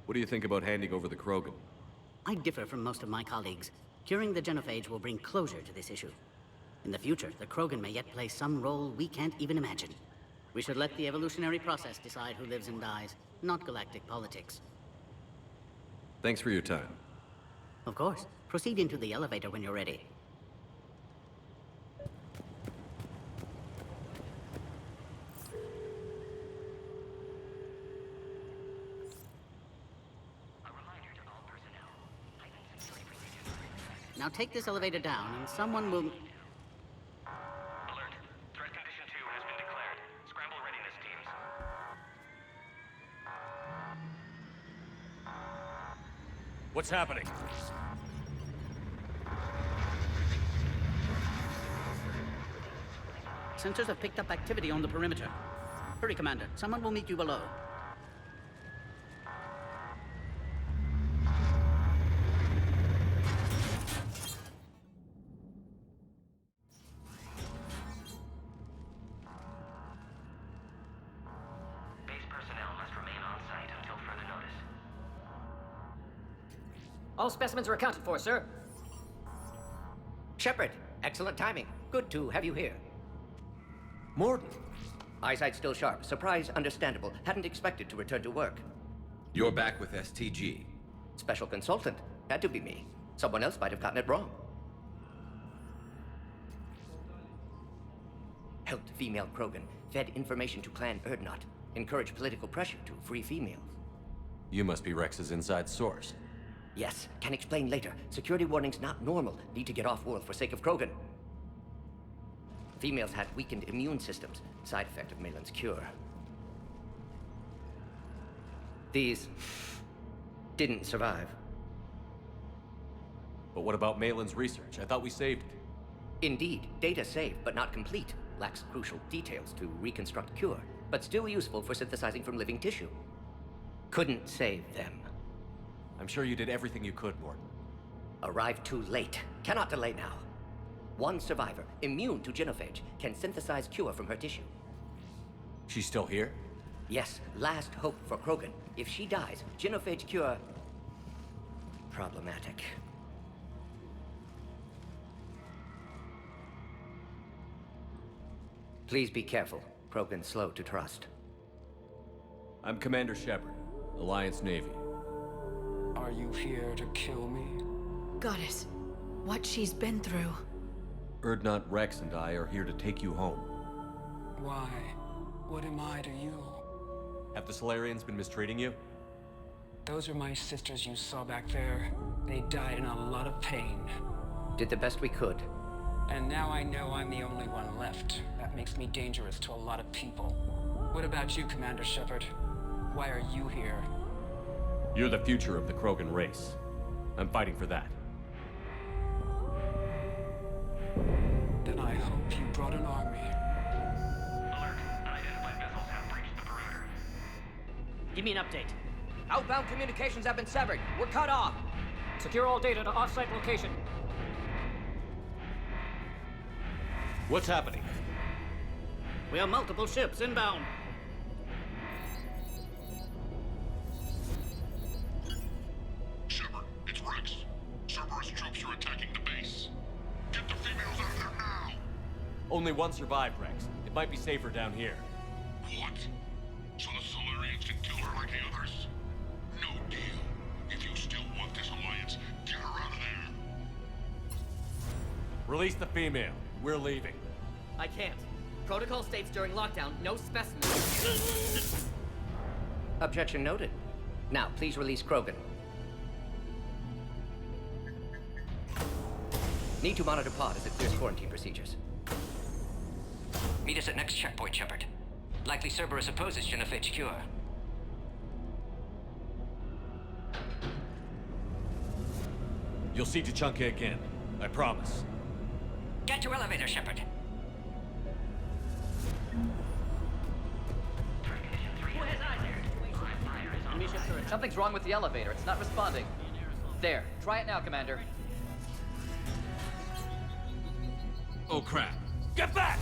What do you think about handing over the Krogan? I differ from most of my colleagues. Curing the genophage will bring closure to this issue. In the future, the Krogan may yet play some role we can't even imagine. We should let the evolutionary process decide who lives and dies, not galactic politics. Thanks for your time. Of course. Proceed into the elevator when you're ready. Now take this elevator down and someone will... Alert. Threat condition 2 has been declared. Scramble readiness teams. What's happening? Sensors have picked up activity on the perimeter. Hurry, Commander. Someone will meet you below. Base personnel must remain on site until further notice. All specimens are accounted for, sir. Shepard, excellent timing. Good to have you here. Morden. Eyesight still sharp. Surprise understandable. Hadn't expected to return to work. You're back with STG. Special consultant. Had to be me. Someone else might have gotten it wrong. Helped female Krogan. Fed information to Clan Urdnot. Encouraged political pressure to free females. You must be Rex's inside source. Yes, can explain later. Security warnings not normal. Need to get off-world for sake of Krogan. Females had weakened immune systems. Side effect of Malin's cure. These didn't survive. But what about Malin's research? I thought we saved it. Indeed, data saved, but not complete. Lacks crucial details to reconstruct cure, but still useful for synthesizing from living tissue. Couldn't save them. I'm sure you did everything you could, Morden. Arrived too late. Cannot delay now. One survivor, immune to genophage, can synthesize cure from her tissue. She's still here? Yes, last hope for Krogan. If she dies, genophage cure... problematic. Please be careful. Krogan's slow to trust. I'm Commander Shepard, Alliance Navy. Are you here to kill me? Goddess, what she's been through. Urdnot Rex and I are here to take you home. Why? What am I to you? Have the Solarians been mistreating you? Those are my sisters you saw back there. They died in a lot of pain. Did the best we could. And now I know I'm the only one left. That makes me dangerous to a lot of people. What about you, Commander Shepard? Why are you here? You're the future of the Krogan race. I'm fighting for that. Then I hope you brought an army. Alert. Unidentified vessels have breached the perimeter. Give me an update. Outbound communications have been severed. We're cut off. Secure all data to off-site location. What's happening? We have multiple ships inbound. Shepard, it's Rex. Cerberus troops are attacking the base. Get the females out of there now! Only one survived, Rex. It might be safer down here. What? So the Solarians can kill her like the others? No deal. If you still want this alliance, get her out of there. Release the female. We're leaving. I can't. Protocol states during lockdown, no specimens. Objection noted. Now, please release Krogan. Need to monitor pod as it clears quarantine procedures. Meet us at next checkpoint, Shepard. Likely Cerberus opposes genophage cure. You'll see Tuchanka again. I promise. Get to elevator, Shepard. Something's wrong with the elevator. It's not responding. There. Try it now, Commander. Oh, crap. Get back!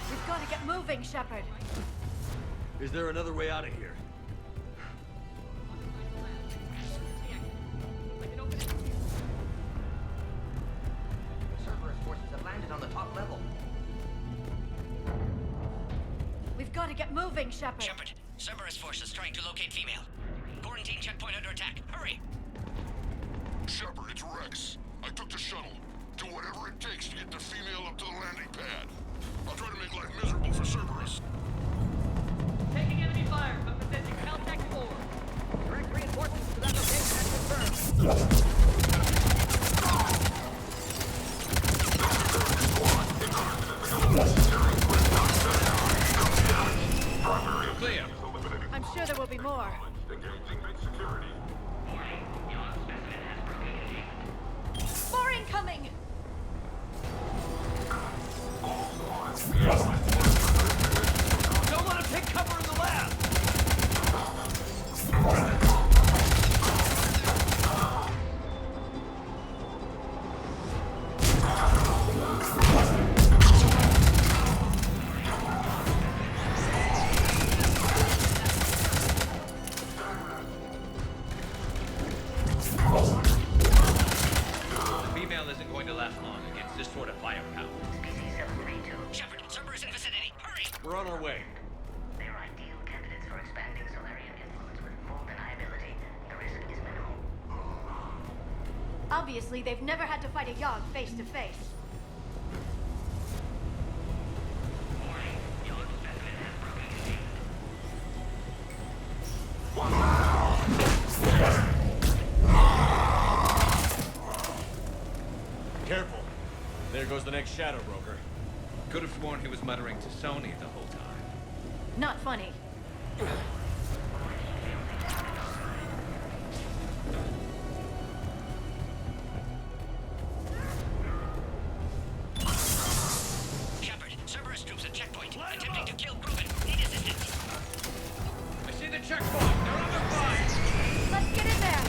We've got to get moving, Shepard. Is there another way out of here? Cerberus forces have landed on the top level. We've got to get moving, Shepard. Shepard, Cerberus forces trying to locate female. Quarantine checkpoint under attack. Hurry! Shepard, it's Rex. I took the shuttle. Do whatever it takes to get the female up to the landing pad. I'll try to make life miserable for Cerberus. Taking enemy fire, but possessing Caltech 4. Direct reinforcements to that location has confirmed. Clear. I'm sure there will be more. More incoming! Don't let him take cover in the lab! The female isn't going to last long against this sort of firepower. Shepard, Cerberus in vicinity. Hurry! We're on our way. They are ideal candidates for expanding Solarian influence with full deniability. The risk is minimal. Obviously, they've never had to fight a Yogg face to face. Careful. There goes the next shadow broker. Could have sworn he was muttering to Sony the whole time. Not funny. Shepard, Cerberus troops at checkpoint. Attempting to kill Krogan. Need assistance. I see the checkpoint. They're under fire. Let's get in there!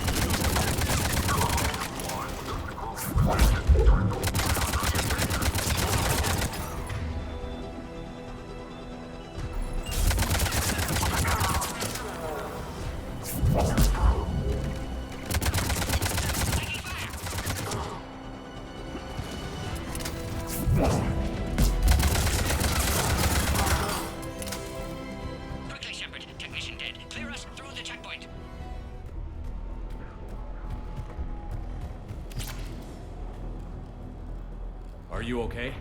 Are you okay?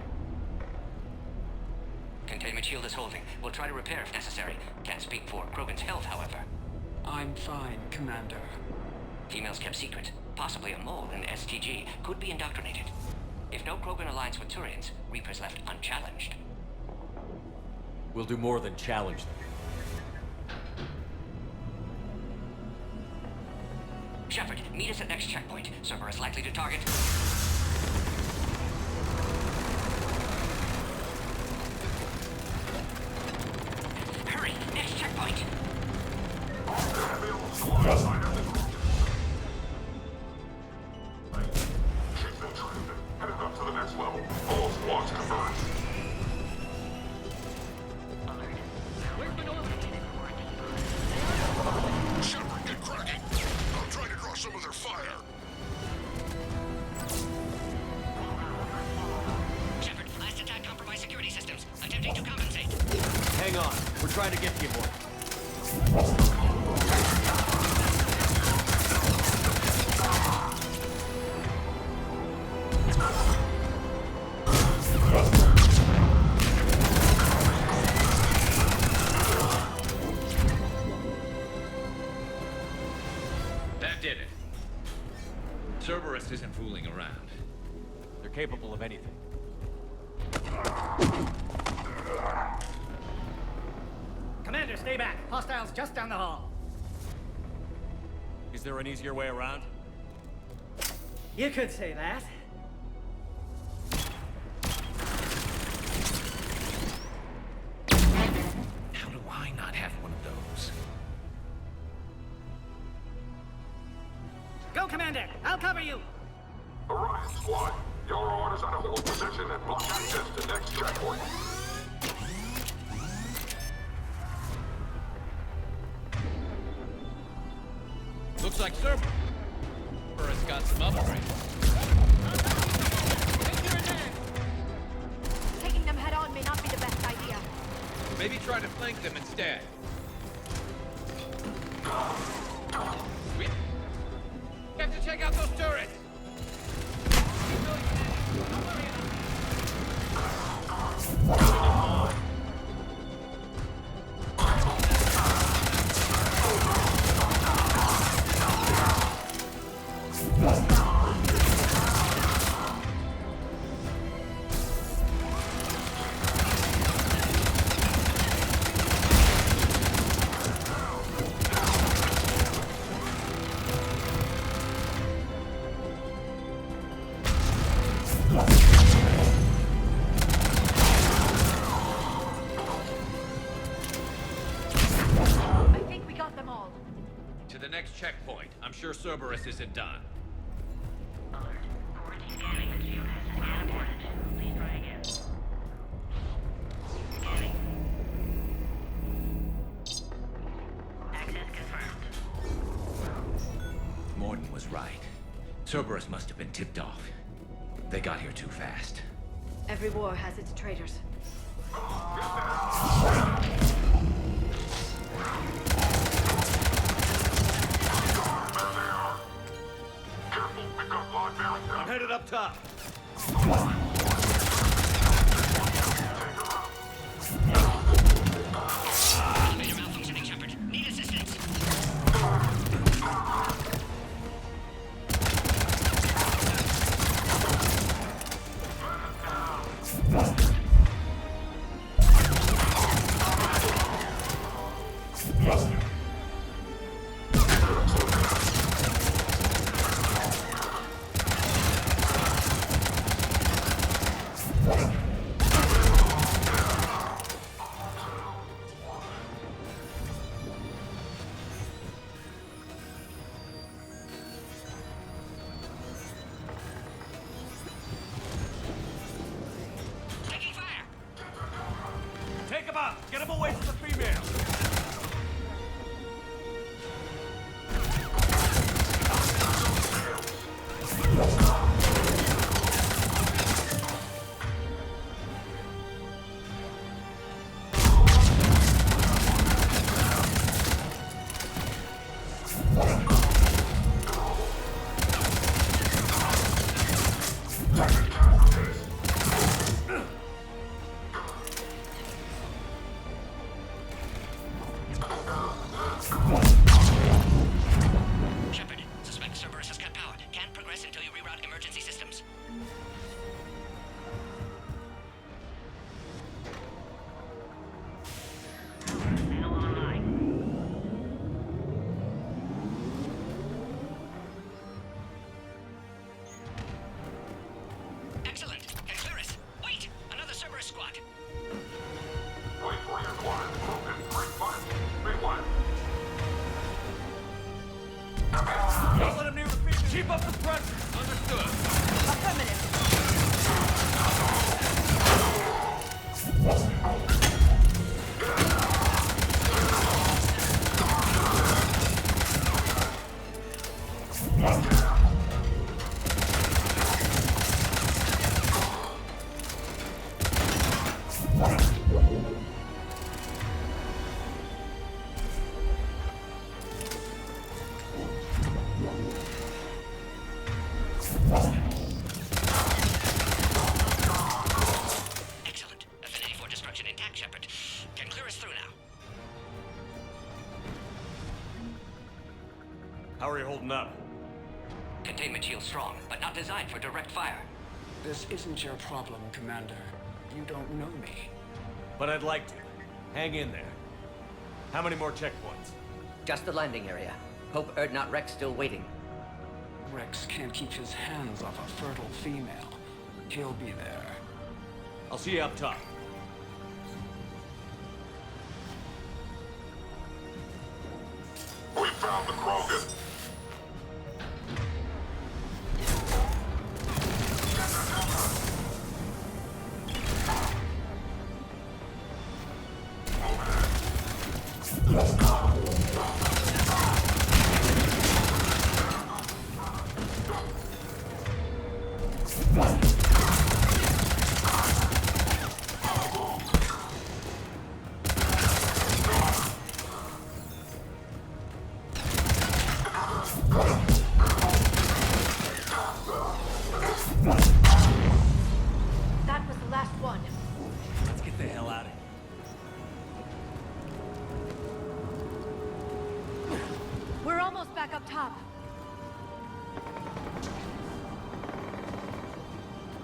Containment shield is holding. We'll try to repair if necessary. Can't speak for Krogan's health, however. I'm fine, Commander. Females kept secret. Possibly a mole in STG. Could be indoctrinated. If no Krogan aligns with Turians, Reapers left unchallenged. We'll do more than challenge them. Shepard, meet us at next checkpoint. Cerberus likely to target. Hurry! Next checkpoint! She's been trained. Headed up to the next level. All squads converged. Shepard, get cracking. I'm trying to draw some of their fire. Shepard, last attack compromised security systems. Attempting to compensate. Hang on. We're trying to get to you, boy. That did it. Cerberus isn't fooling around. They're capable of anything. Commander, stay back. Hostiles just down the hall. Is there an easier way around? You could say that. How do I not have one of those? Go, Commander! I'll cover you! Orion Squad, your orders are to hold position and block access to next checkpoint. Looks like Cerberus got some upgrades. Taking them head on may not be the best idea. Maybe try to flank them instead. We have to check out those turrets! I think we got them all. To the next checkpoint. I'm sure Cerberus isn't done. Morton was right. Cerberus must have been tipped off. They got here too fast. Every war has its traitors. I'm headed up top. Elevator malfunctioning, Shepard. Need assistance. Keep up the pressure! Understood. Affirmative. Excellent. Affinity for destruction intact, Shepard. Can clear us through now. How are you holding up? Containment shield strong, but not designed for direct fire. This isn't your problem, Commander. You don't know me. But I'd like to. Hang in there. How many more checkpoints? Just the landing area. Hope Erdnot Rex still waiting. Rex can't keep his hands off a fertile female. He'll be there. I'll see you up top. We found the Krogan. That was the last one. Let's get the hell out of here. We're almost back up top.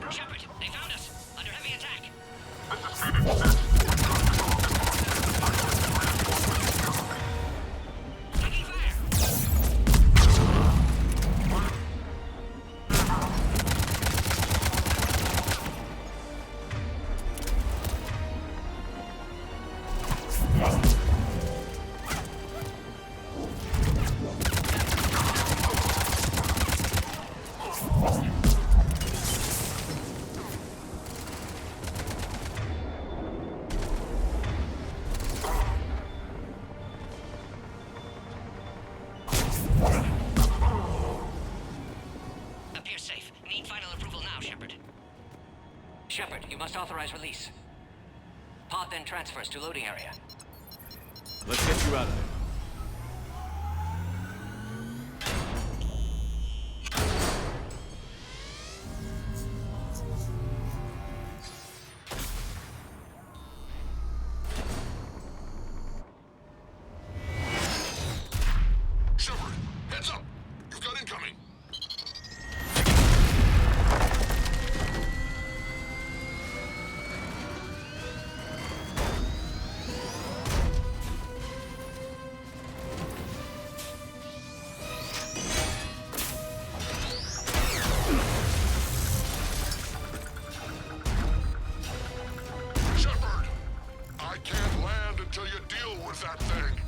Shepard, they found us. Under heavy attack. Taking fire. Appears safe. Need final approval now, Shepard. Shepard, you must authorize release. Pod then transfers to loading area. Let's get you out of there. Shepard, heads up! You've got incoming! Shepard! I can't land until you deal with that thing.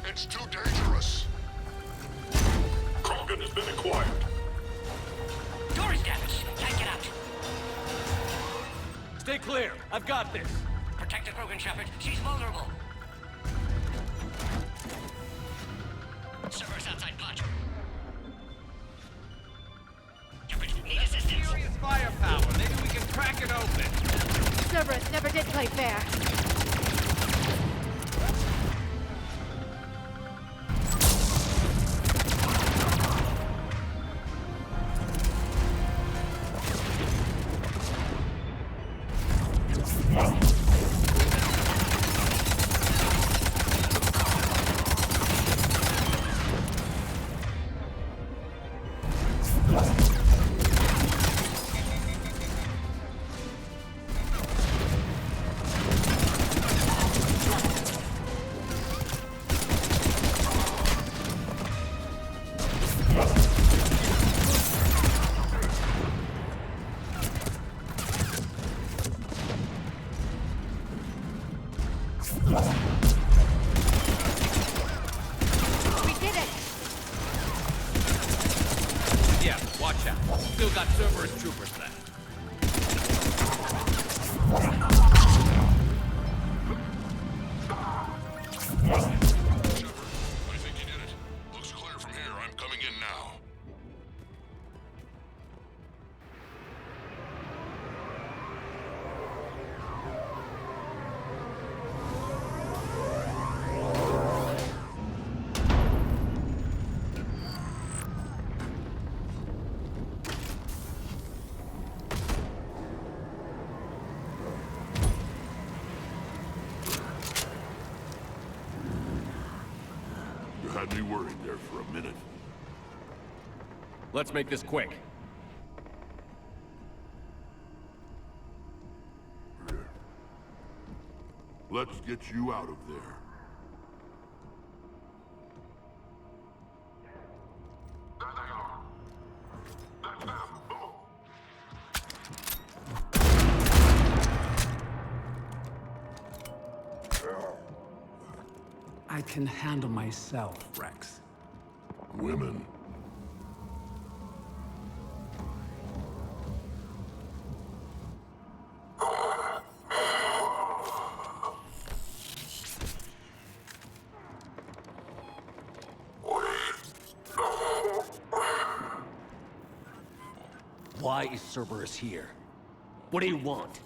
It's too dangerous. Krogan has been acquired. Door is damaged. Can't get out. Stay clear. I've got this. Protect the Krogan, Shepard. She's vulnerable. Servers outside pod. Shepard, need assistance. Serious firepower. Maybe we can crack it open. Cerberus never did play fair. got Cerberus troopers then. I think you did it. Looks clear from here. I'm coming in now. You had me worried there for a minute. Let's make this quick. Here. Let's get you out of there. There they are. That's them. I can handle myself, Rex. Women. Why is Cerberus here? What do you want?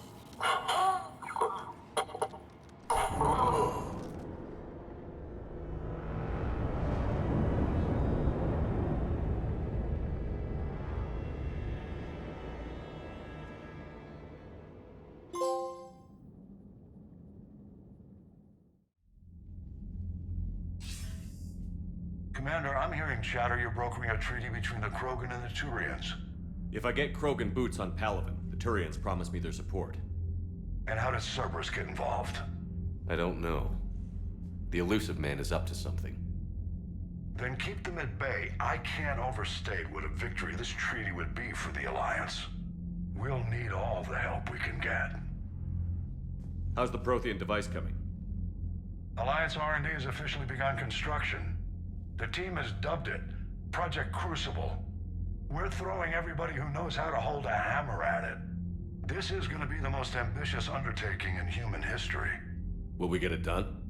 Commander, I'm hearing chatter you're brokering a treaty between the Krogan and the Turians. If I get Krogan boots on Palaven, the Turians promise me their support. And how does Cerberus get involved? I don't know. The elusive man is up to something. Then keep them at bay. I can't overstate what a victory this treaty would be for the Alliance. We'll need all the help we can get. How's the Prothean device coming? Alliance R&D has officially begun construction. The team has dubbed it Project Crucible. We're throwing everybody who knows how to hold a hammer at it. This is going to be the most ambitious undertaking in human history. Will we get it done?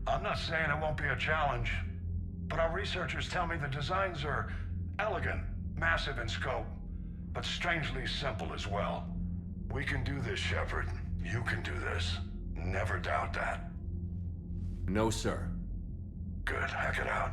I'm not saying it won't be a challenge, but our researchers tell me the designs are elegant, massive in scope, but strangely simple as well. We can do this, Shepard. You can do this. Never doubt that. No, sir. Good. Hack it out.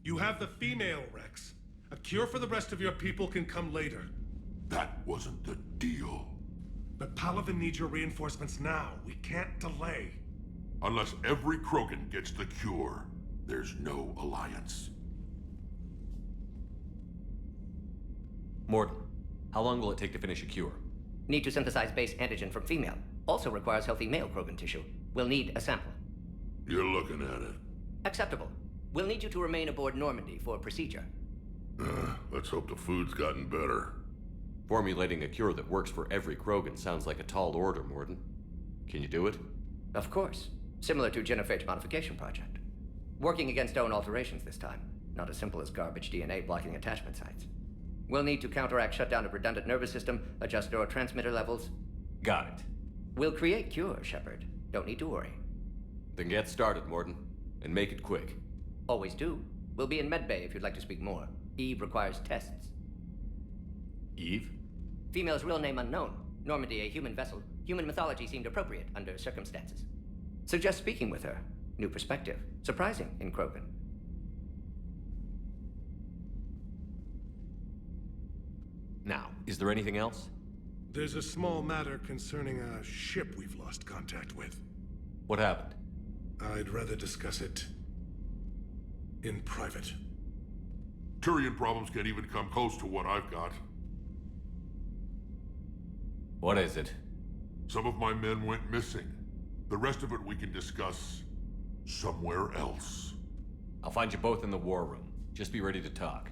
You have the female, Rex. A cure for the rest of your people can come later. That wasn't the deal. But Palaven needs your reinforcements now. We can't delay. Unless every Krogan gets the cure, there's no alliance. Morton, how long will it take to finish a cure? Need to synthesize base antigen from female. Also requires healthy male Krogan tissue. We'll need a sample. You're looking at it. Acceptable. We'll need you to remain aboard Normandy for procedure. Let's hope the food's gotten better. Formulating a cure that works for every Krogan sounds like a tall order, Morton. Can you do it? Of course. Similar to Genophage modification project. Working against own alterations this time. Not as simple as garbage DNA blocking attachment sites. We'll need to counteract shutdown of redundant nervous system, adjust neurotransmitter levels. Got it. We'll create cure, Shepard. Don't need to worry. Then get started, Morton. And make it quick. Always do. We'll be in medbay if you'd like to speak more. Eve requires tests. Eve? Female's real name unknown. Normandy a human vessel. Human mythology seemed appropriate under circumstances. Suggest speaking with her. New perspective. Surprising in Krogan. Now, is there anything else? There's a small matter concerning a ship we've lost contact with. What happened? I'd rather discuss it in private. Turian problems can't even come close to what I've got. What is it? Some of my men went missing. The rest of it we can discuss somewhere else. I'll find you both in the war room. Just be ready to talk.